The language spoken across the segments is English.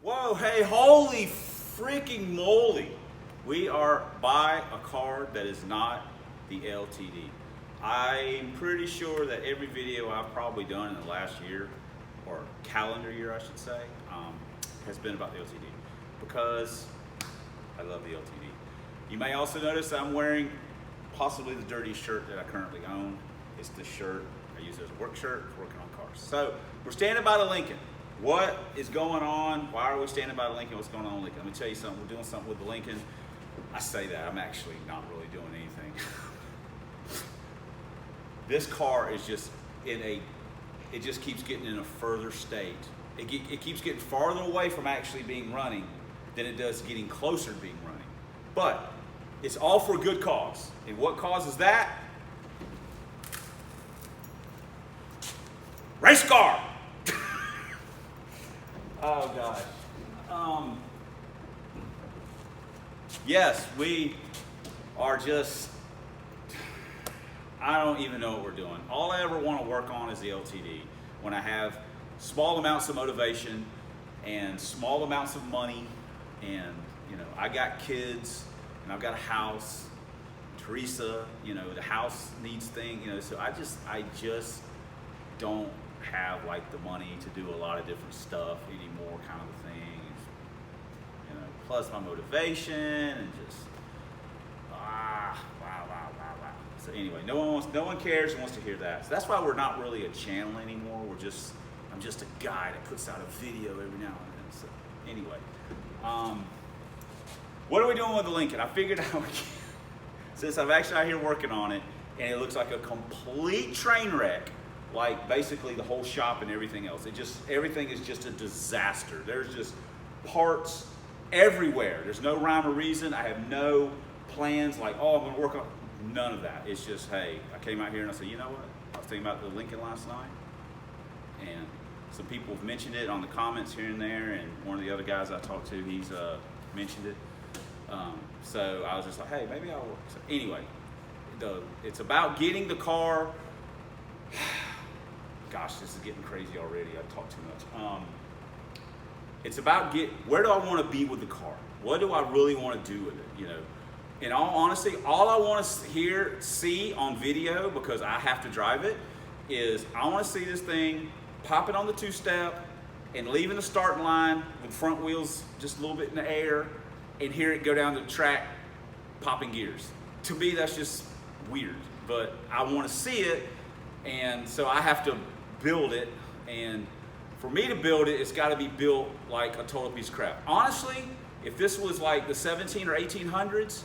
Whoa, hey, holy freaking moly. We are by a car that is not the LTD. I'm pretty sure that every video I've probably done in the last year, or calendar year I should say, has been about the LTD because I love the LTD. You may also notice that I'm wearing possibly the dirtiest shirt that I currently own. It's this shirt. I use it as a work shirt for working on cars. So we're standing by the Lincoln. What is going on? Why are we standing by the Lincoln? What's going on with Lincoln? Let me tell you something. We're doing something with the Lincoln. I say that. I'm actually not really doing anything. This car is just it just keeps getting in a further state. It keeps getting farther away from actually being running than it does getting closer to being running. But it's all for a good cause. And what causes that? Race car! Oh gosh. Yes, we are just, I don't even know what we're doing. All I ever want to work on is the LTD. When I have small amounts of motivation and small amounts of money, and I got kids and I've got a house. Teresa, the house needs things, so I just don't have like the money to do a lot of different stuff anymore, kind of things. Plus my motivation and just wow. So anyway, no one cares and wants to hear that. So that's why we're not really a channel anymore. I'm just a guy that puts out a video every now and then. So anyway, what are we doing with the Lincoln? I figured out since I'm actually out here working on it, and it looks like a complete train wreck. Like basically the whole shop and everything else. Everything is just a disaster. There's just parts everywhere. There's no rhyme or reason. I have no plans like, oh, I'm gonna work on none of that. It's just, hey, I came out here and I said, you know what? I was thinking about the Lincoln last night, and some people have mentioned it on the comments here and there, and one of the other guys I talked to, he's mentioned it. So I was just like, hey, maybe I'll work. So anyway, it's about getting the car. Gosh, this is getting crazy already. I've talked too much. It's about where do I want to be with the car? What do I really want to do with it? In all honesty, all I want to see on video, because I have to drive it, is I want to see this thing popping on the two-step and leaving the starting line with front wheels just a little bit in the air, and hear it go down the track popping gears. To me, that's just weird, but I want to see it, and so I have to build it, and for me to build it, it's got to be built like a total piece of crap. Honestly, if this was like the 17 or 1800s,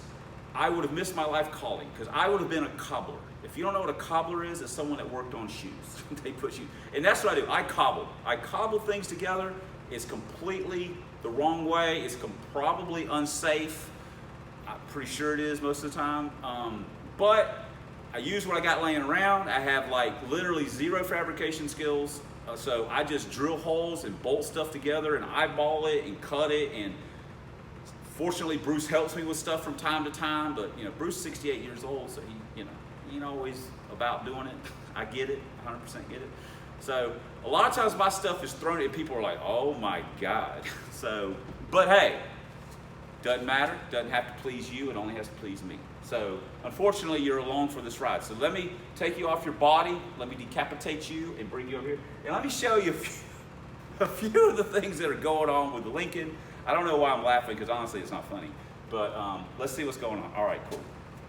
I would have missed my life calling, because I would have been a cobbler. If you don't know what a cobbler is, it's someone that worked on shoes. They put shoes, and that's what I do. I cobble things together. It's completely the wrong way. It's probably unsafe. I'm pretty sure it is most of the time. But I use what I got laying around. I have like literally zero fabrication skills. So I just drill holes and bolt stuff together and eyeball it and cut it. And fortunately, Bruce helps me with stuff from time to time. But Bruce is 68 years old, so he ain't always about doing it. I get it, 100% get it. So a lot of times my stuff is thrown and people are like, oh my God. So, but hey, doesn't matter. Doesn't have to please you. It only has to please me. So unfortunately, you're along for this ride. So let me take you off your body. Let me decapitate you and bring you over here. And let me show you a few of the things that are going on with the Lincoln. I don't know why I'm laughing, because honestly, it's not funny. But let's see what's going on. All right, cool.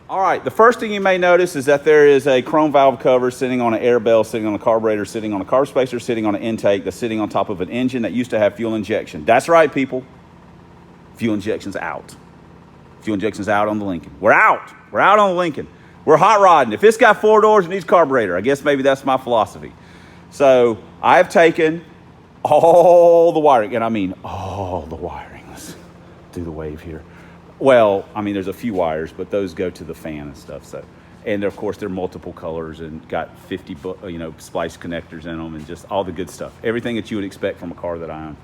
All right, the first thing you may notice is that there is a chrome valve cover sitting on an air bell, sitting on a carburetor, sitting on a carb spacer, sitting on an intake that's sitting on top of an engine that used to have fuel injection. That's right, people. Fuel injection's out. Fuel injection's out on the Lincoln. We're out. We're out on the Lincoln. We're hot rodding. If it's got 4 doors, it needs carburetor. I guess maybe that's my philosophy. So I've taken all the wiring, and I mean all the wiring. Let's do the wave here. Well, I mean, there's a few wires, but those go to the fan and stuff. So, and of course, they're multiple colors and got 50, splice connectors in them and just all the good stuff. Everything that you would expect from a car that I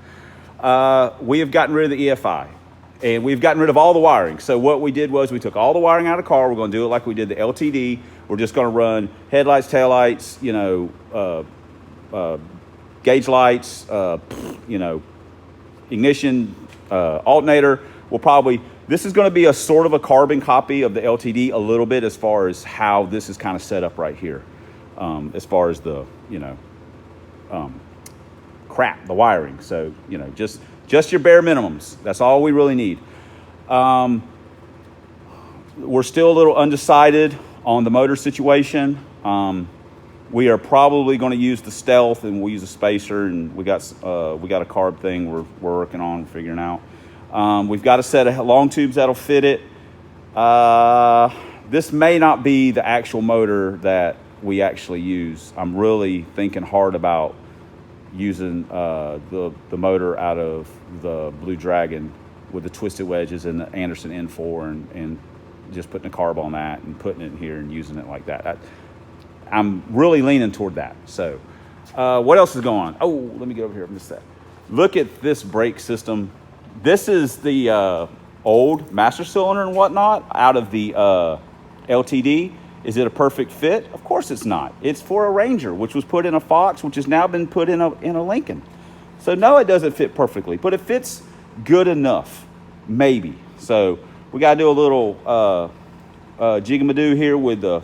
own. We have gotten rid of the EFI. And we've gotten rid of all the wiring. So what we did was we took all the wiring out of the car. We're going to do it like we did the LTD. We're just going to run headlights, taillights, gauge lights, ignition, alternator. We'll probably, this is going to be a sort of a carbon copy of the LTD a little bit as far as how this is kind of set up right here. As far as the, you know, the wiring. So, you know, just your bare minimums. That's all we really need. We're still a little undecided on the motor situation. We are probably going to use the Stealth, and we'll use a spacer, and we got a carb thing we're working on figuring out. We've got a set of long tubes that'll fit it. This may not be the actual motor that we actually use. I'm really thinking hard about using the motor out of the Blue Dragon with the twisted wedges and the Anderson N4 and just putting a carb on that and putting it in here and using it like that. I'm really leaning toward that. So what else is going on? Oh, let me get over here. I missed that. Look at this brake system. This is the old master cylinder and whatnot out of the LTD. Is it a perfect fit? Of course it's not. It's for a Ranger, which was put in a Fox, which has now been put in a Lincoln. So no, it doesn't fit perfectly, but it fits good enough, maybe. So we got to do a little jigamadoo here with the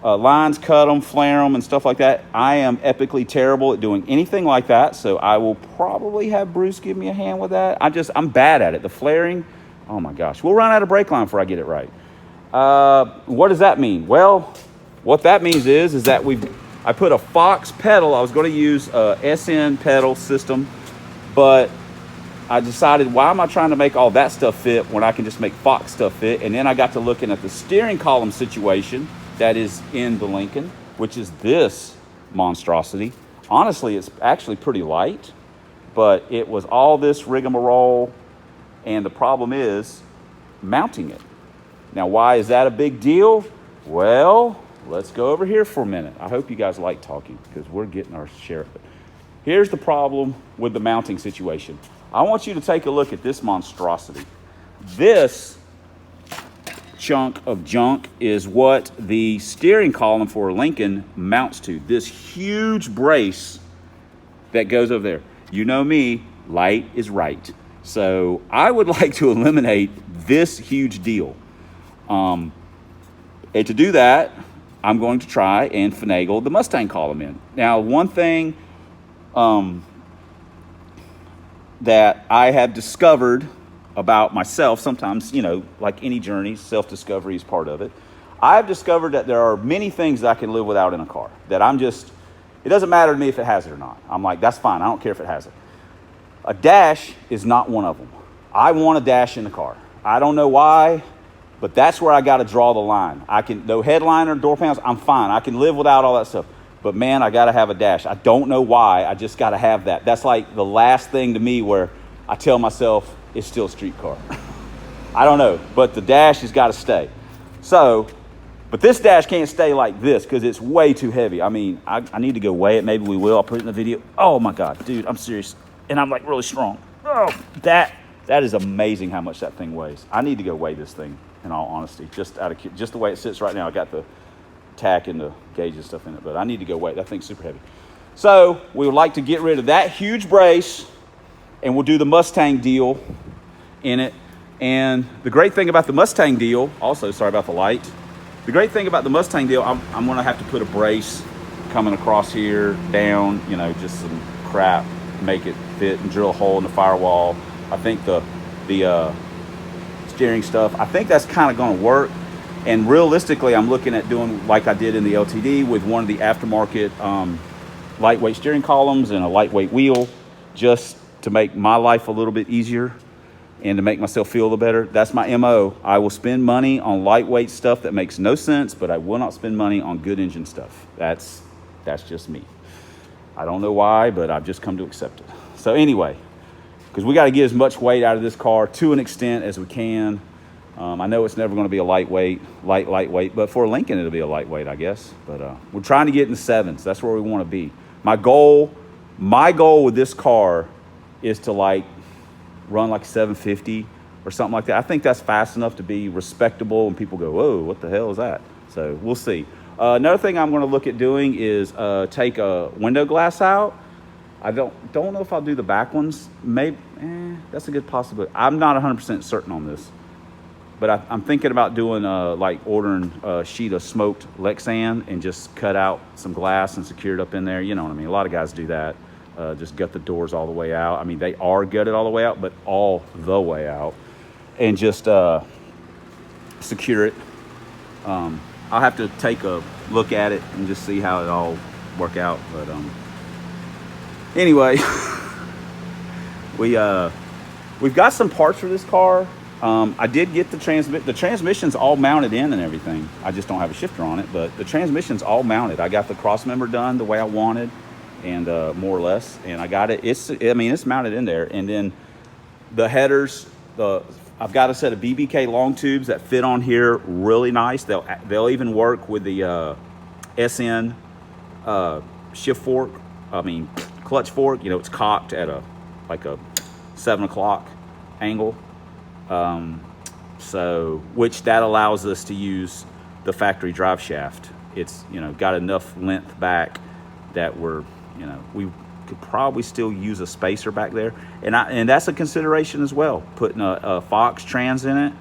lines, cut them, flare them, and stuff like that. I am epically terrible at doing anything like that, so I will probably have Bruce give me a hand with that. I'm bad at it. The flaring, oh my gosh. We'll run out of brake line before I get it right. What does that mean? Well, what that means is that I put a Fox pedal. I was going to use a SN pedal system, but I decided, why am I trying to make all that stuff fit when I can just make Fox stuff fit? And then I got to looking at the steering column situation that is in the Lincoln, which is this monstrosity. Honestly, it's actually pretty light, but it was all this rigmarole, and the problem is mounting it. Now, why is that a big deal? Well, let's go over here for a minute. I hope you guys like talking because we're getting our share of it. Here's the problem with the mounting situation. I want you to take a look at this monstrosity. This chunk of junk is what the steering column for a Lincoln mounts to. This huge brace that goes over there. You know me, light is right. So I would like to eliminate this huge deal. And to do that, I'm going to try and finagle the Mustang column in. Now, one thing that I have discovered about myself, sometimes, you know, like any journey, self-discovery is part of it. I've discovered that there are many things that I can live without in a car, that it doesn't matter to me if it has it or not. I'm like, that's fine. I don't care if it has it. A dash is not one of them. I want a dash in the car. I don't know why, but that's where I got to draw the line. No headliner, door panels, I'm fine. I can live without all that stuff. But man, I got to have a dash. I don't know why. I just got to have that. That's like the last thing to me where I tell myself it's still a street car. I don't know, but the dash has got to stay. So, but this dash can't stay like this because it's way too heavy. I mean, I need to go weigh it. Maybe we will. I'll put it in the video. Oh my God, dude, I'm serious. And I'm like really strong. Oh, that is amazing how much that thing weighs. I need to go weigh this thing in all honesty, just the way it sits right now. I got the tack and the gauge and stuff in it, but I need to go weigh it. That thing's super heavy. So we would like to get rid of that huge brace, and we'll do the Mustang deal in it. And the great thing about the Mustang deal, also, sorry about the light. The great thing about the Mustang deal, I'm gonna have to put a brace coming across here, down, you know, just some crap, make it fit and drill a hole in the firewall. I think the steering stuff, I think that's kind of gonna work. And realistically, I'm looking at doing like I did in the LTD with one of the aftermarket lightweight steering columns and a lightweight wheel, just to make my life a little bit easier and to make myself feel a little better. That's my MO. I will spend money on lightweight stuff that makes no sense, but I will not spend money on good engine stuff. That's just me. I don't know why, but I've just come to accept it. So anyway, because we got to get as much weight out of this car to an extent as we can. I know it's never going to be a lightweight, but for a Lincoln, it'll be a lightweight, I guess. But we're trying to get in the sevens. That's where we want to be. My goal with this car is to like run like 750 or something like that. I think that's fast enough to be respectable, and people go, whoa, what the hell is that? So we'll see. Another thing I'm going to look at doing is take a window glass out I don't know if I'll do the back ones. Maybe, that's a good possibility. I'm not 100% certain on this. But I'm thinking about doing, like ordering a sheet of smoked Lexan and just cut out some glass and secure it up in there. You know what I mean? A lot of guys do that. Just gut the doors all the way out. I mean, they are gutted all the way out, but all the way out. And just secure it. I'll have to take a look at it and just see how it all work out. But anyway, we've got some parts for this car. I did get the transmission's all mounted in and everything. I just don't have a shifter on it, but the transmission's all mounted. I got the cross member done the way I wanted, and more or less, and I got it. It's mounted in there. And then the headers, I've got a set of BBK long tubes that fit on here really nice. They'll even work with the SN shift fork. Clutch fork. You know, it's cocked at a 7 o'clock angle. Which that allows us to use the factory drive shaft. It's, got enough length back that we could probably still use a spacer back there. And that's a consideration as well, putting a Fox trans in it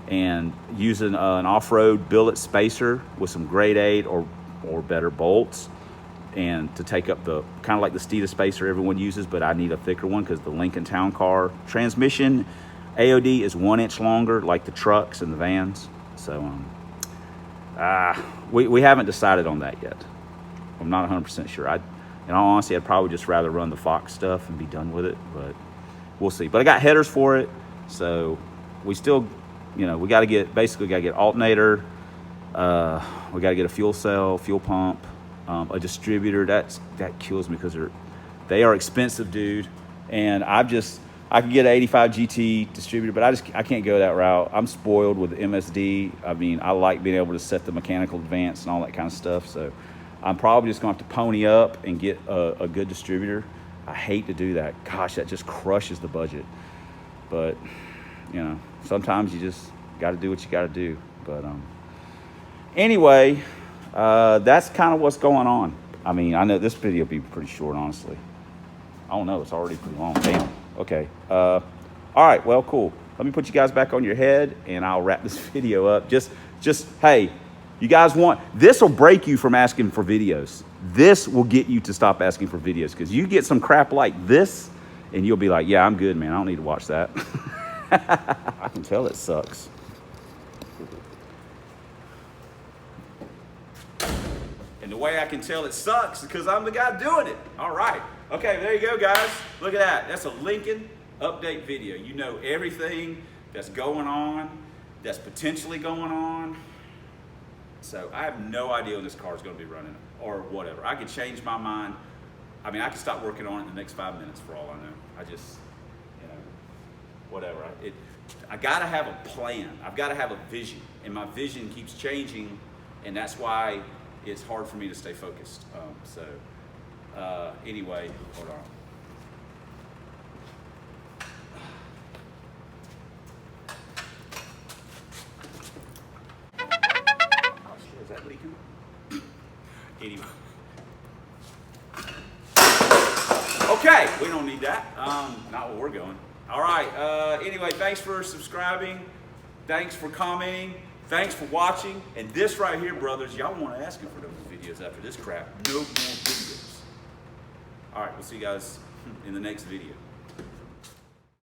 and using an off-road billet spacer with some grade 8 or better bolts, and to take up the kind of like the Steeda spacer everyone uses, but I need a thicker one because the Lincoln Town Car transmission AOD is 1 inch longer, like the trucks and the vans. So we haven't decided on that yet. I'm not 100% sure. In all honesty, I'd probably just rather run the Fox stuff and be done with it, but we'll see. But I got headers for it, so we still, we got to get alternator, we got to get a fuel cell, fuel pump, a distributor. That kills me because they are expensive, dude. And I can get an 85 GT distributor, but I can't go that route. I'm spoiled with MSD. I like being able to set the mechanical advance and all that kind of stuff. So I'm probably just gonna have to pony up and get a good distributor. I hate to do that. Gosh, that just crushes the budget. But, sometimes you just got to do what you got to do. But anyway, that's kind of what's going on. I know this video will be pretty short, honestly. I don't know. It's already pretty long. Damn. Okay. All right. Well, cool. Let me put you guys back on your head, and I'll wrap this video up. Just hey, you guys this will break you from asking for videos. This will get you to stop asking for videos, because you get some crap like this, and you'll be like, yeah, I'm good, man. I don't need to watch that. I can tell it sucks. And the way I can tell it sucks is because I'm the guy doing it. All right. Okay, there you go, guys. Look at that. That's a Lincoln update video. You know everything that's going on, that's potentially going on. So I have no idea when this car is going to be running or whatever. I could change my mind. I could stop working on it in the next 5 minutes for all I know. I just, whatever. I got to have a plan. I've got to have a vision. And my vision keeps changing, and that's why it's hard for me to stay focused. Anyway, hold on. Oh shit, is that leaking? Anyway. Okay, we don't need that. Not where we're going. All right, anyway, thanks for subscribing. Thanks for commenting. Thanks for watching. And this right here, brothers, y'all want to ask me for those videos after this crap. No more videos. All right, we'll see you guys in the next video.